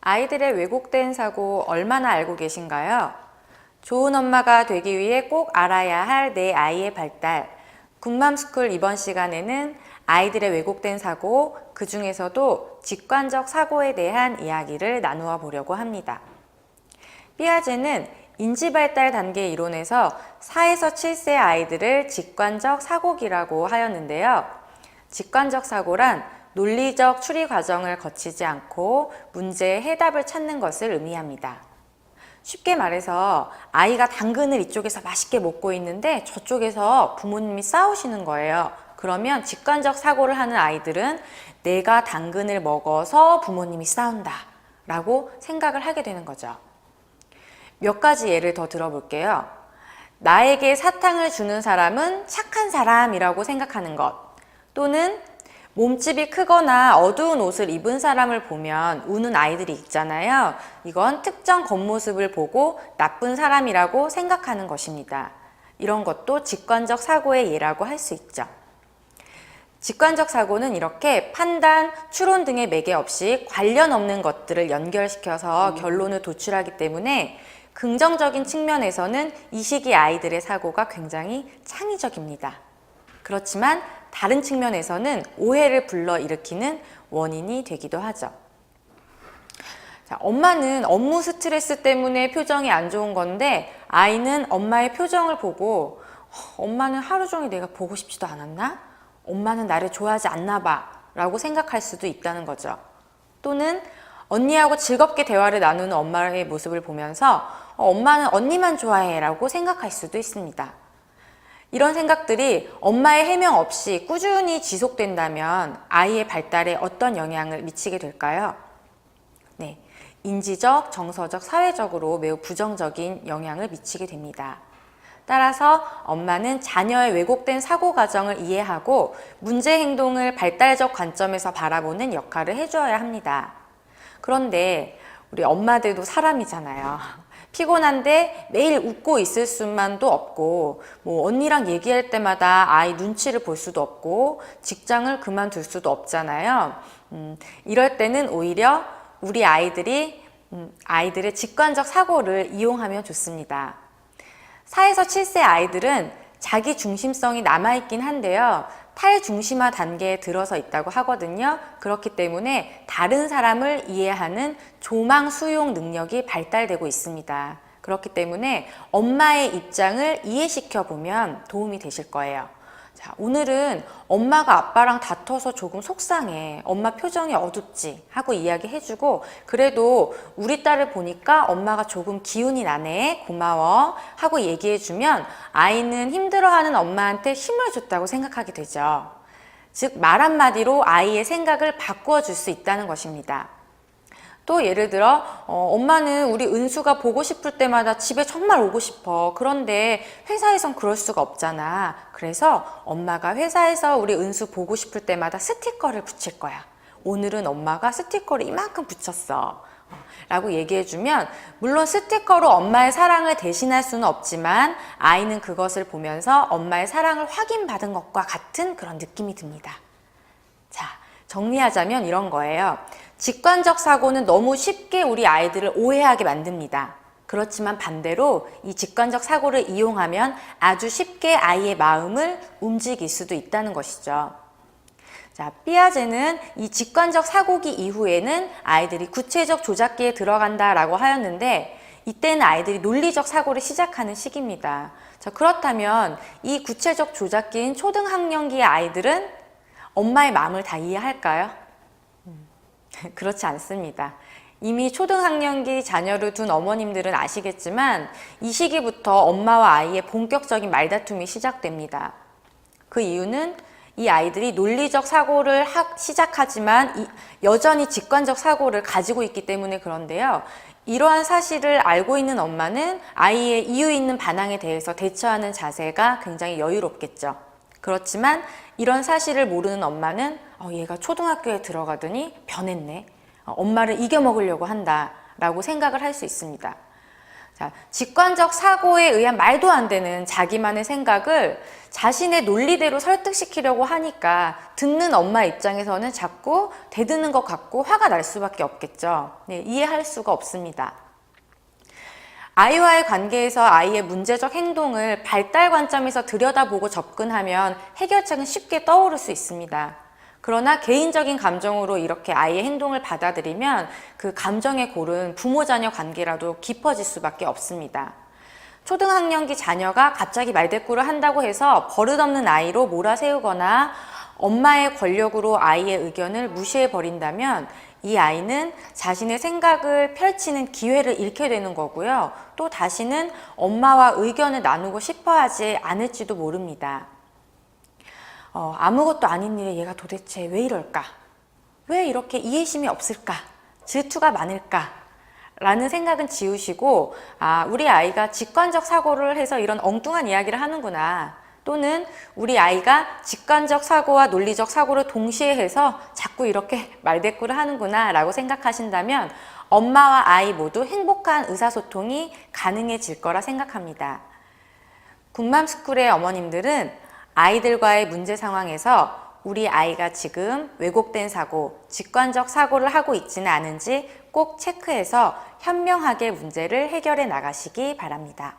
아이들의 왜곡된 사고 얼마나 알고 계신가요? 좋은 엄마가 되기 위해 꼭 알아야 할 내 아이의 발달. 굿맘스쿨 이번 시간에는 아이들의 왜곡된 사고, 그 중에서도 직관적 사고에 대한 이야기를 나누어 보려고 합니다. 피아제는 인지발달 단계 이론에서 4에서 7세 아이들을 직관적 사고기라고 하였는데요. 직관적 사고란 논리적 추리 과정을 거치지 않고 문제의 해답을 찾는 것을 의미합니다. 쉽게 말해서 아이가 당근을 이쪽에서 맛있게 먹고 있는데 저쪽에서 부모님이 싸우시는 거예요. 그러면 직관적 사고를 하는 아이들은 내가 당근을 먹어서 부모님이 싸운다 라고 생각을 하게 되는 거죠. 몇 가지 예를 더 들어볼게요. 나에게 사탕을 주는 사람은 착한 사람이라고 생각하는 것, 또는 몸집이 크거나 어두운 옷을 입은 사람을 보면 우는 아이들이 있잖아요. 이건 특정 겉모습을 보고 나쁜 사람이라고 생각하는 것입니다. 이런 것도 직관적 사고의 예라고 할 수 있죠. 직관적 사고는 이렇게 판단, 추론 등의 매개 없이 관련 없는 것들을 연결시켜서 결론을 도출하기 때문에 긍정적인 측면에서는 이 시기 아이들의 사고가 굉장히 창의적입니다. 그렇지만 다른 측면에서는 오해를 불러일으키는 원인이 되기도 하죠. 자, 엄마는 업무 스트레스 때문에 표정이 안 좋은 건데 아이는 엄마의 표정을 보고 엄마는 하루 종일 내가 보고 싶지도 않았나? 엄마는 나를 좋아하지 않나 봐 라고 생각할 수도 있다는 거죠. 또는 언니하고 즐겁게 대화를 나누는 엄마의 모습을 보면서 엄마는 언니만 좋아해 라고 생각할 수도 있습니다. 이런 생각들이 엄마의 해명 없이 꾸준히 지속된다면 아이의 발달에 어떤 영향을 미치게 될까요? 네, 인지적, 정서적, 사회적으로 매우 부정적인 영향을 미치게 됩니다. 따라서 엄마는 자녀의 왜곡된 사고 과정을 이해하고 문제 행동을 발달적 관점에서 바라보는 역할을 해줘야 합니다. 그런데 우리 엄마들도 사람이잖아요. 피곤한데 매일 웃고 있을 수만도 없고 언니랑 얘기할 때마다 아이 눈치를 볼 수도 없고 직장을 그만둘 수도 없잖아요. 이럴 때는 오히려 우리 아이들이 아이들의 직관적 사고를 이용하면 좋습니다. 4에서 7세 아이들은 자기 중심성이 남아있긴 한데요. 탈중심화 단계에 들어서 있다고 하거든요. 그렇기 때문에 다른 사람을 이해하는 조망 수용 능력이 발달되고 있습니다. 그렇기 때문에 엄마의 입장을 이해시켜 보면 도움이 되실 거예요. 자, 오늘은 엄마가 아빠랑 다퉈서 조금 속상해. 엄마 표정이 어둡지 하고 이야기해주고 그래도 우리 딸을 보니까 엄마가 조금 기운이 나네. 고마워 하고 얘기해주면 아이는 힘들어하는 엄마한테 힘을 줬다고 생각하게 되죠. 즉 말 한마디로 아이의 생각을 바꾸어 줄 수 있다는 것입니다. 또 예를 들어 엄마는 우리 은수가 보고 싶을 때마다 집에 정말 오고 싶어. 그런데 회사에선 그럴 수가 없잖아. 그래서 엄마가 회사에서 우리 은수 보고 싶을 때마다 스티커를 붙일 거야. 오늘은 엄마가 스티커를 이만큼 붙였어. 라고 얘기해주면 물론 스티커로 엄마의 사랑을 대신할 수는 없지만 아이는 그것을 보면서 엄마의 사랑을 확인받은 것과 같은 그런 느낌이 듭니다. 자, 정리하자면 이런 거예요. 직관적 사고는 너무 쉽게 우리 아이들을 오해하게 만듭니다. 그렇지만 반대로 이 직관적 사고를 이용하면 아주 쉽게 아이의 마음을 움직일 수도 있다는 것이죠. 자, 피아제는 이 직관적 사고기 이후에는 아이들이 구체적 조작기에 들어간다라고 하였는데 이때는 아이들이 논리적 사고를 시작하는 시기입니다. 자, 그렇다면 이 구체적 조작기인 초등학년기의 아이들은 엄마의 마음을 다 이해할까요? 그렇지 않습니다. 이미 초등학년기 자녀를 둔 어머님들은 아시겠지만 이 시기부터 엄마와 아이의 본격적인 말다툼이 시작됩니다. 그 이유는 이 아이들이 논리적 사고를 시작하지만 여전히 직관적 사고를 가지고 있기 때문에 그런데요. 이러한 사실을 알고 있는 엄마는 아이의 이유 있는 반항에 대해서 대처하는 자세가 굉장히 여유롭겠죠. 그렇지만 이런 사실을 모르는 엄마는 얘가 초등학교에 들어가더니 변했네. 엄마를 이겨먹으려고 한다 라고 생각을 할 수 있습니다. 자, 직관적 사고에 의한 말도 안 되는 자기만의 생각을 자신의 논리대로 설득시키려고 하니까 듣는 엄마 입장에서는 자꾸 대드는 것 같고 화가 날 수밖에 없겠죠. 네, 이해할 수가 없습니다. 아이와의 관계에서 아이의 문제적 행동을 발달 관점에서 들여다보고 접근하면 해결책은 쉽게 떠오를 수 있습니다. 그러나 개인적인 감정으로 이렇게 아이의 행동을 받아들이면 그 감정의 골은 부모-자녀 관계라도 깊어질 수밖에 없습니다. 초등학년기 자녀가 갑자기 말대꾸를 한다고 해서 버릇없는 아이로 몰아세우거나 엄마의 권력으로 아이의 의견을 무시해버린다면 이 아이는 자신의 생각을 펼치는 기회를 잃게 되는 거고요. 또 다시는 엄마와 의견을 나누고 싶어 하지 않을지도 모릅니다. 아무것도 아닌 일에 얘가 도대체 왜 이럴까? 왜 이렇게 이해심이 없을까? 질투가 많을까? 라는 생각은 지우시고, 우리 아이가 직관적 사고를 해서 이런 엉뚱한 이야기를 하는구나. 또는 우리 아이가 직관적 사고와 논리적 사고를 동시에 해서 자꾸 이렇게 말대꾸를 하는구나 라고 생각하신다면 엄마와 아이 모두 행복한 의사소통이 가능해질 거라 생각합니다. 굿맘스쿨의 어머님들은 아이들과의 문제 상황에서 우리 아이가 지금 왜곡된 사고, 직관적 사고를 하고 있지는 않은지 꼭 체크해서 현명하게 문제를 해결해 나가시기 바랍니다.